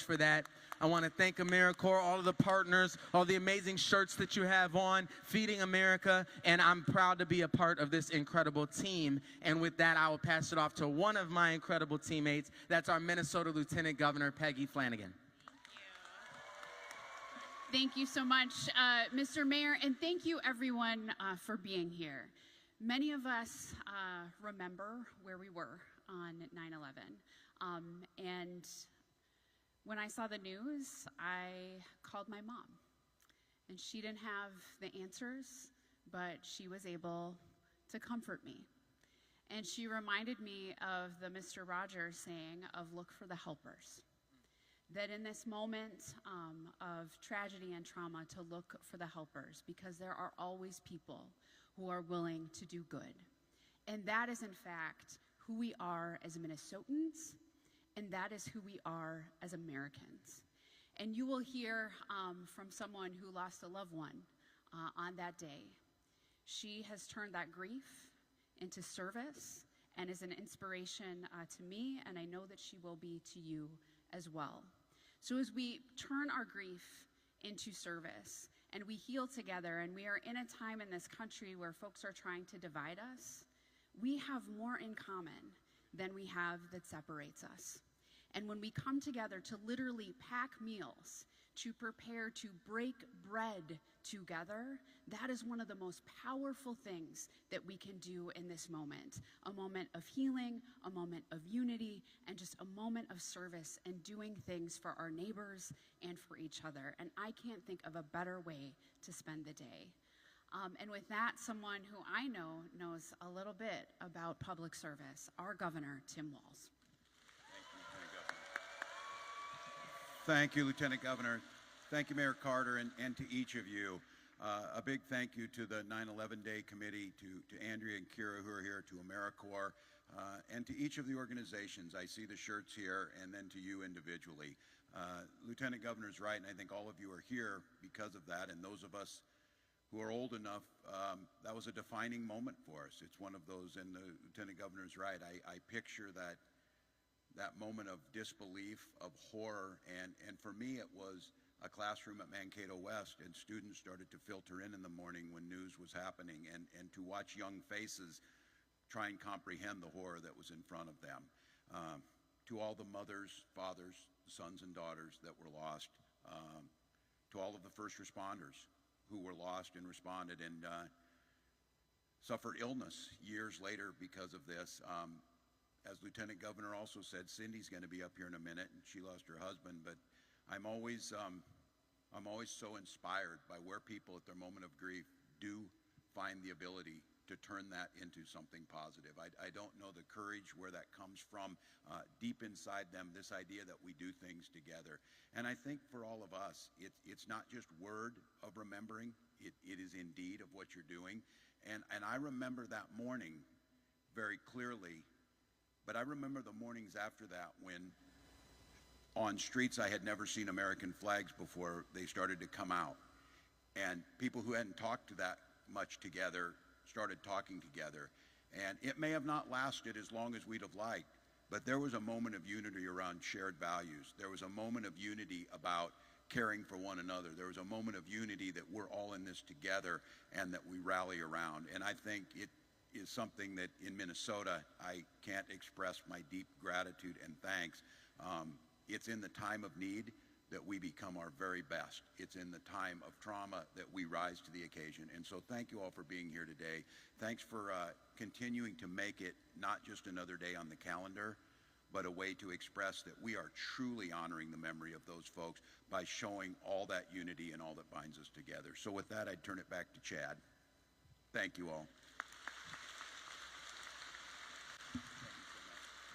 for that. I want to thank AmeriCorps, all of the partners, all the amazing shirts that you have on, Feeding America, and I'm proud to be a part of this incredible team. And with that, I will pass it off to one of my incredible teammates. That's our Minnesota Lieutenant Governor, Peggy Flanagan. Thank you so much, Mr. Mayor, and thank you everyone for being here. Many of us remember where we were on 9/11, and when I saw the news, I called my mom, and she didn't have the answers, but she was able to comfort me. And she reminded me of the Mr. Rogers saying of look for the helpers. That in this moment of tragedy and trauma, to look for the helpers, because there are always people who are willing to do good. And that is in fact who we are as Minnesotans, and that is who we are as Americans. And you will hear from someone who lost a loved one on that day. She has turned that grief into service and is an inspiration to me, and I know that she will be to you as well. So as we turn our grief into service and we heal together, and we are in a time in this country where folks are trying to divide us, we have more in common than we have that separates us. And when we come together to literally pack meals, to prepare to break bread together, that is one of the most powerful things that we can do in this moment. A moment of healing, a moment of unity, and just a moment of service and doing things for our neighbors and for each other. And I can't think of a better way to spend the day. And with that, someone who I know knows a little bit about public service, our Governor, Tim Walz. Thank you, Lieutenant Governor. Thank you, Mayor Carter, and to each of you. A big thank you to the 9/11 Day Committee, to Andrea and Kira who are here, to AmeriCorps, and to each of the organizations. I see the shirts here, and then to you individually. Lieutenant Governor's right, and I think all of you are here because of that, and those of us who are old enough, that was a defining moment for us. It's one of those, and the Lieutenant Governor's right. I picture that moment of disbelief, of horror, and for me it was a classroom at Mankato West, and students started to filter in the morning when news was happening, and to watch young faces try and comprehend the horror that was in front of them. To all the mothers, fathers, sons and daughters that were lost, to all of the first responders who were lost and responded and suffered illness years later because of this. As Lieutenant Governor also said, Cindy's going to be up here in a minute, and she lost her husband, but I'm always so inspired by where people at their moment of grief do find the ability to turn that into something positive. I don't know the courage where that comes from deep inside them, this idea that we do things together. And I think for all of us, it's not just word of remembering, it is indeed of what you're doing. And I remember that morning very clearly, but I remember the mornings after that when on streets I had never seen American flags before, they started to come out. And people who hadn't talked to that much together started talking together. And it may have not lasted as long as we'd have liked, but there was a moment of unity around shared values. There was a moment of unity about caring for one another. There was a moment of unity that we're all in this together and that we rally around. And I think it is something that in Minnesota, I can't express my deep gratitude and thanks. It's in the time of need that we become our very best. It's in the time of trauma that we rise to the occasion. And so thank you all for being here today. Thanks for continuing to make it not just another day on the calendar, but a way to express that we are truly honoring the memory of those folks by showing all that unity and all that binds us together. So with that, I'd turn it back to Chad. Thank you all.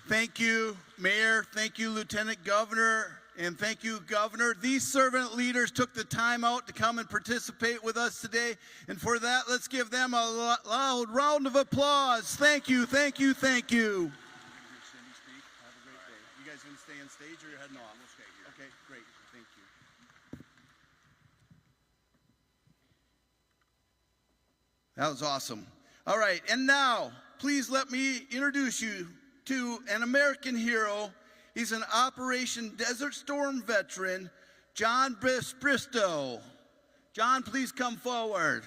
Thank you, Mayor. Thank you, Lieutenant Governor. And thank you, Governor. These servant leaders took the time out to come and participate with us today. And for that, let's give them a loud round of applause. Thank you, thank you, thank you. Have a great day. You guys going to stay on stage or you're heading off? We'll stay here. Okay, great. Thank you. That was awesome. All right, and now, please let me introduce you to an American hero He's an Operation Desert Storm veteran, John Bristow. John, please come forward.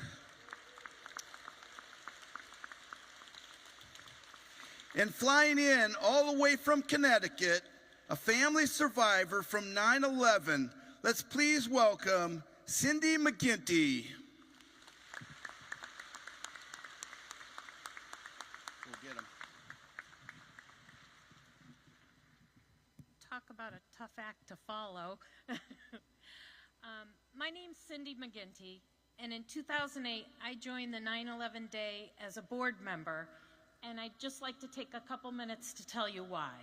And flying in all the way from Connecticut, a family survivor from 9/11, let's please welcome Cindy McGinty. We'll get him. Talk about a tough act to follow. My name's Cindy McGinty, and in 2008, I joined the 9/11 Day as a board member, and I'd just like to take a couple minutes to tell you why.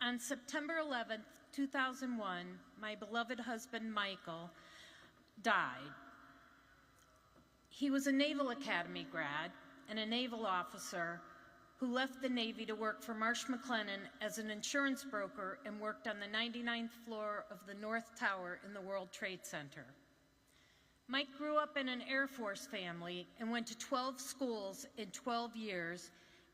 On September 11th, 2001, my beloved husband, Michael, died. He was a Naval Academy grad and a naval officer who left the Navy to work for Marsh McLennan as an insurance broker and worked on the 99th floor of the North Tower in the World Trade Center. Mike grew up in an Air Force family and went to 12 schools in 12 years,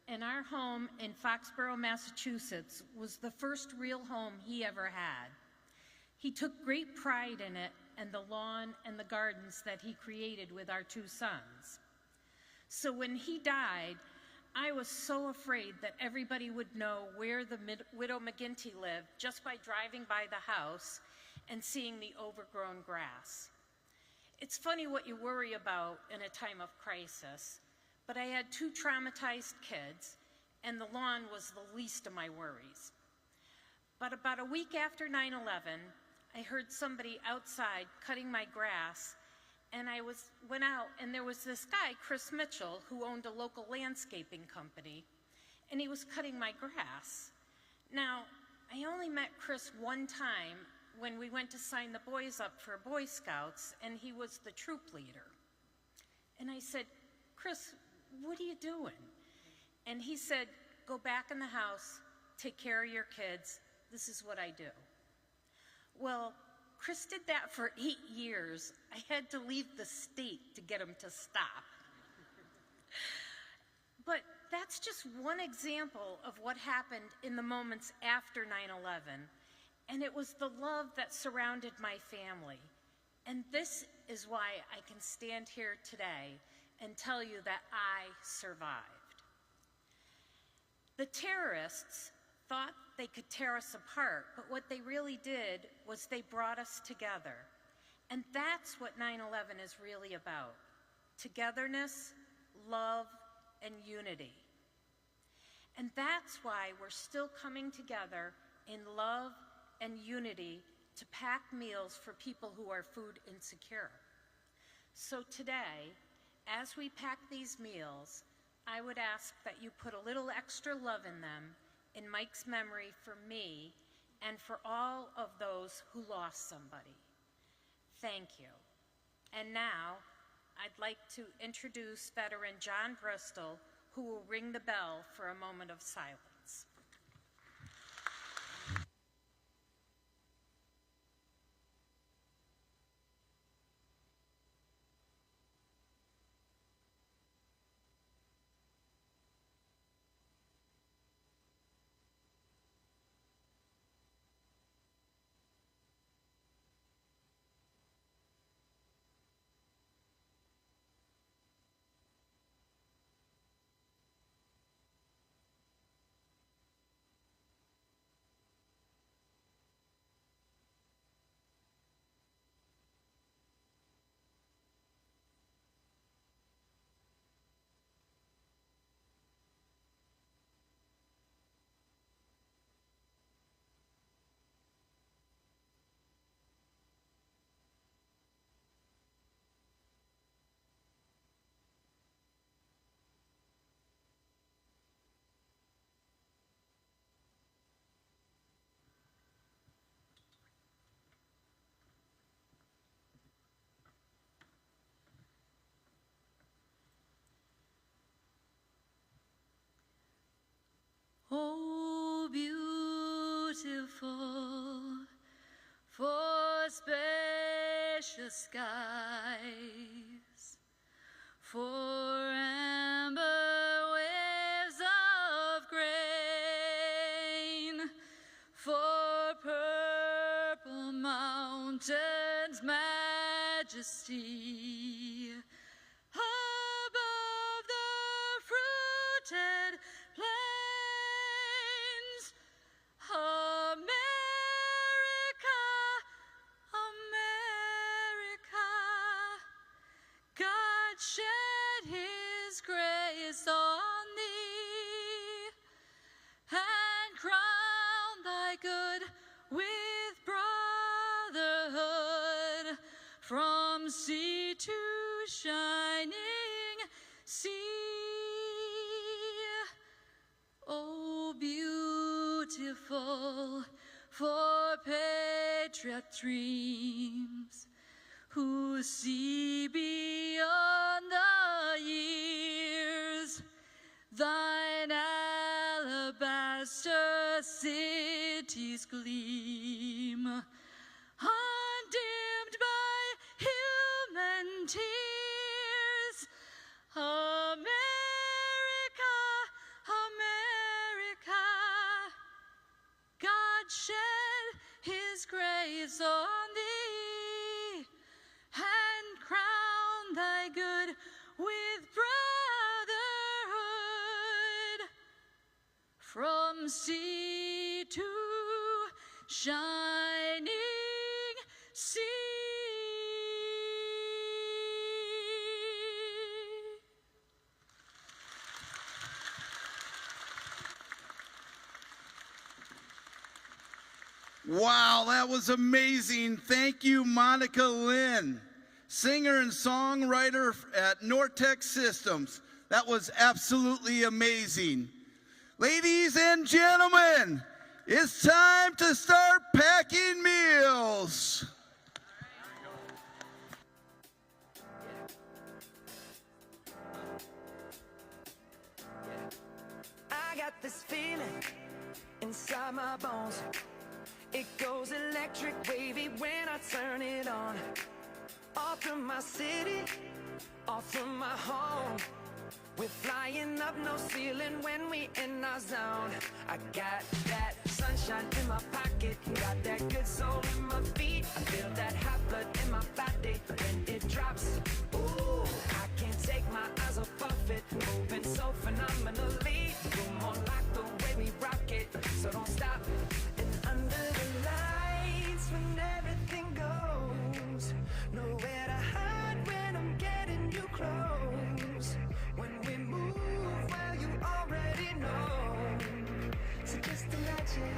and our home in Foxborough, Massachusetts was the first real home he ever had. He took great pride in it and the lawn and the gardens that he created with our two sons. So when he died, I was so afraid that everybody would know where the widow McGinty lived just by driving by the house and seeing the overgrown grass. It's funny what you worry about in a time of crisis, but I had two traumatized kids, and the lawn was the least of my worries. But about a week after 9/11, I heard somebody outside cutting my grass, and I went out, and there was this guy, Chris Mitchell, who owned a local landscaping company, and he was cutting my grass. Now, I only met Chris one time when we went to sign the boys up for Boy Scouts, and he was the troop leader. And I said, "Chris, what are you doing?" And he said, "Go back in the house, take care of your kids. This is what I do." Well, Chris did that for 8 years. I had to leave the state to get him to stop. But that's just one example of what happened in the moments after 9/11. And it was the love that surrounded my family. And this is why I can stand here today and tell you that I survived. The terrorists thought they could tear us apart, but what they really did was they brought us together. And that's what 9/11 is really about: togetherness, love, and unity. And that's why we're still coming together in love and unity to pack meals for people who are food insecure. So today, as we pack these meals, I would ask that you put a little extra love in them in Mike's memory for me and for all of those who lost somebody. Thank you. And now, I'd like to introduce veteran John Bristol, who will ring the bell for a moment of silence. Oh, beautiful, for spacious skies, for amber waves of grain, for sun's majesty. Above the fruited plains, America, America, God shed his grace on thee and crown thy good with brotherhood from sea to shining sea. Oh, beautiful for patriot dreams who see beyond the years. Thine alabaster cities gleam, undimmed by human tears. America, America, God shed his grace on thee and crown thy good with brotherhood from sea to shining sea. Wow, that was amazing. Thank you, Monica Lynn, singer and songwriter at Nortec Systems. That was absolutely amazing. Ladies and gentlemen, it's time to start packing meals. I got this feeling inside my bones. It goes electric wavy when I turn it on. Off from my city, off from my home. We're flying up, no ceiling when we in our zone. I got that sunshine in my pocket, got that good soul in my feet. I feel that hot blood in my body when it drops. Ooh, I can't take my eyes off of it, moving so phenomenally. You're more like the way we rock it, so don't stop. And under the lights when everything goes, nowhere to hide when I'm getting you close. When we move, well, you already know. So just imagine.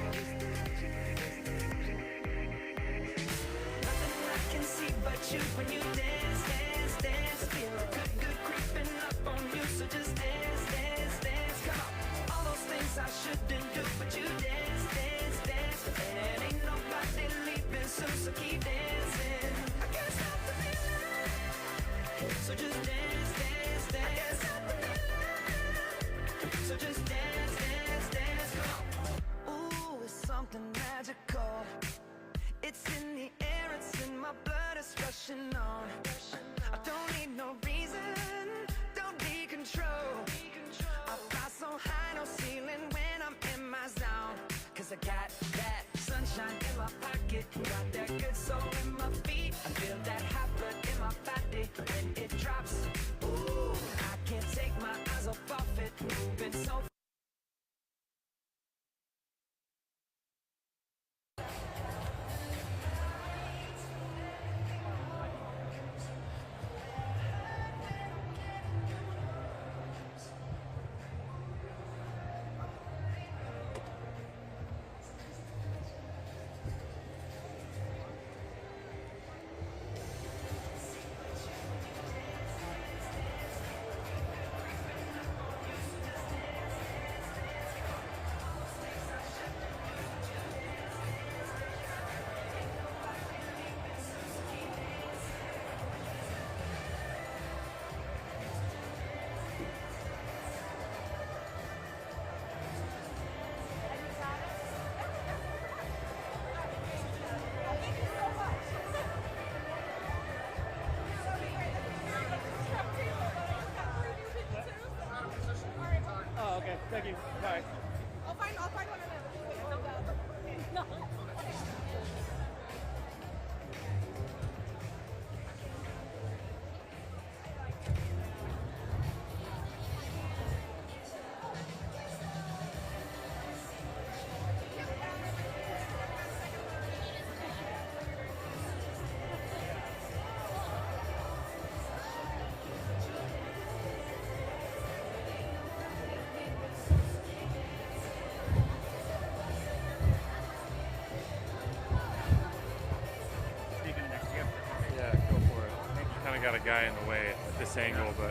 Nothing I can see but you when you dance, dance, dance. Feel good, good creeping up on you. So just dance, dance, dance. Come on. All those things I shouldn't do, but you dance, dance, dance. And ain't nobody leaving soon, so keep dancing. I can't stop the feeling. So just dance, dance, dance. So just dance, dance, dance, come on. Ooh, it's something magical. It's in the air, it's in my blood, it's rushing on. I don't need no reason, don't need control. I fly so high, no ceiling when I'm in my zone. Cause I got that sunshine in my pocket, got that good soul in my feet. I feel that hot blood in my body when it drops. Ooh, I can't take my eyes off of it, moving so. got a guy in the way at this angle, but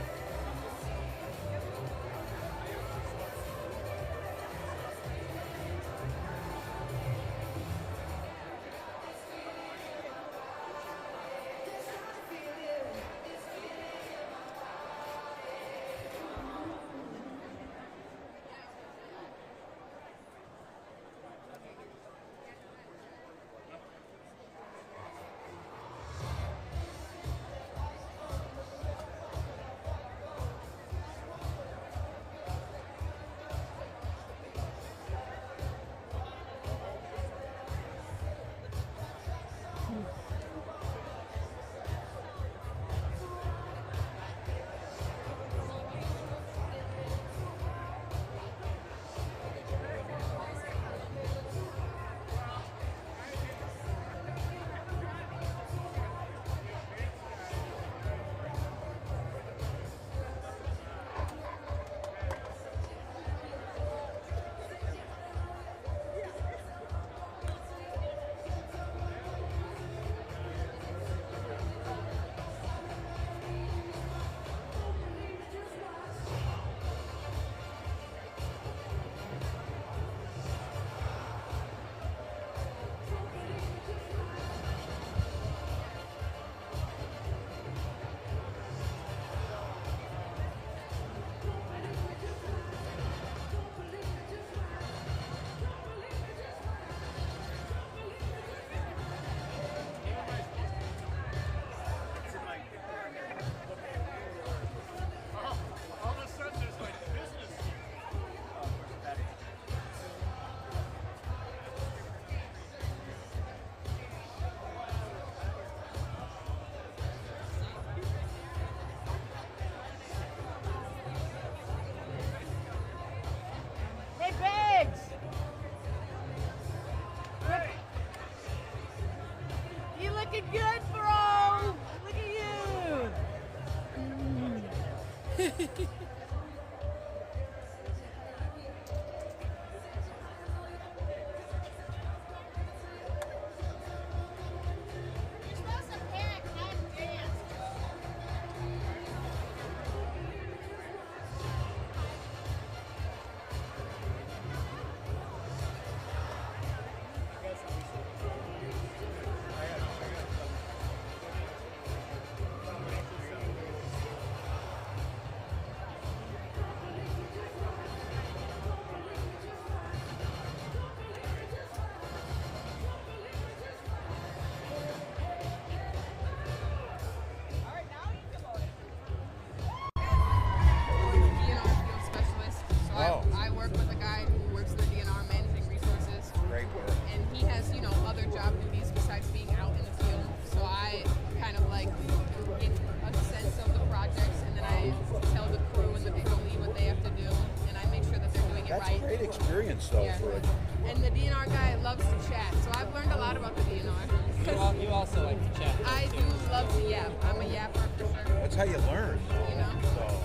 experience though. Yeah. For it. And the DNR guy loves to chat, so I've learned a lot about the DNR. You also like to chat. I do love to yap. I'm a yapper for sure. That's how you learn. You know? So,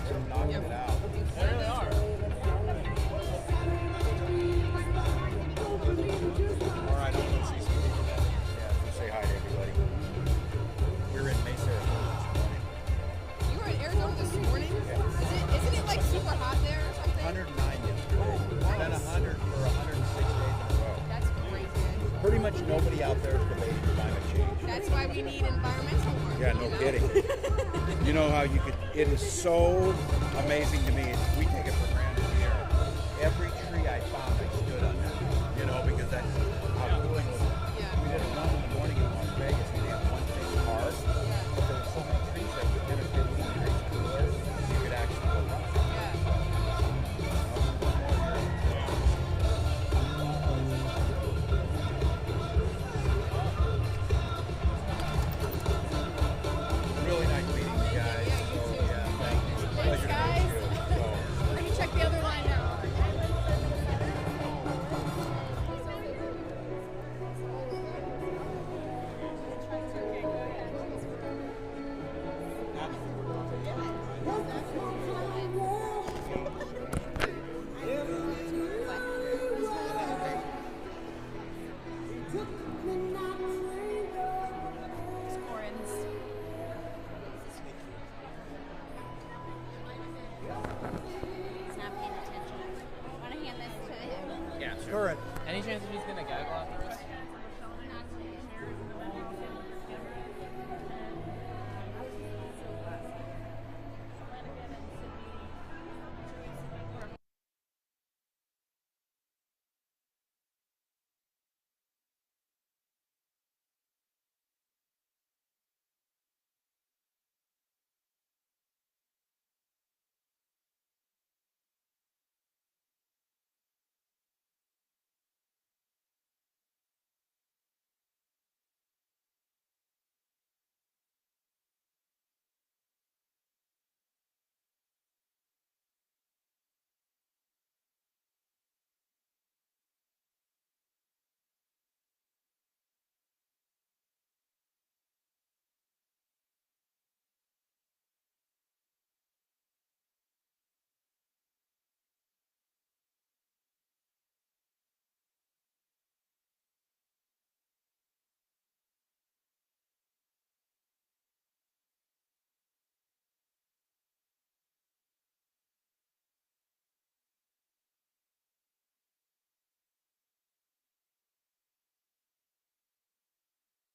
they're knocking it out. They really are. All right, I'm going to see some people then. Yeah, say hi to everybody. We're in Mesa, Arizona this morning. You were in Arizona this morning? Yeah. Isn't it like super hot there or something? 109 yesterday. Then 100 for 106 days in a row. That's crazy. Pretty much nobody out there is debating climate change. That's why we need environmental work. Yeah, no kidding. You know how you could, it is so amazing to me. We take it for granted here. Every tree I found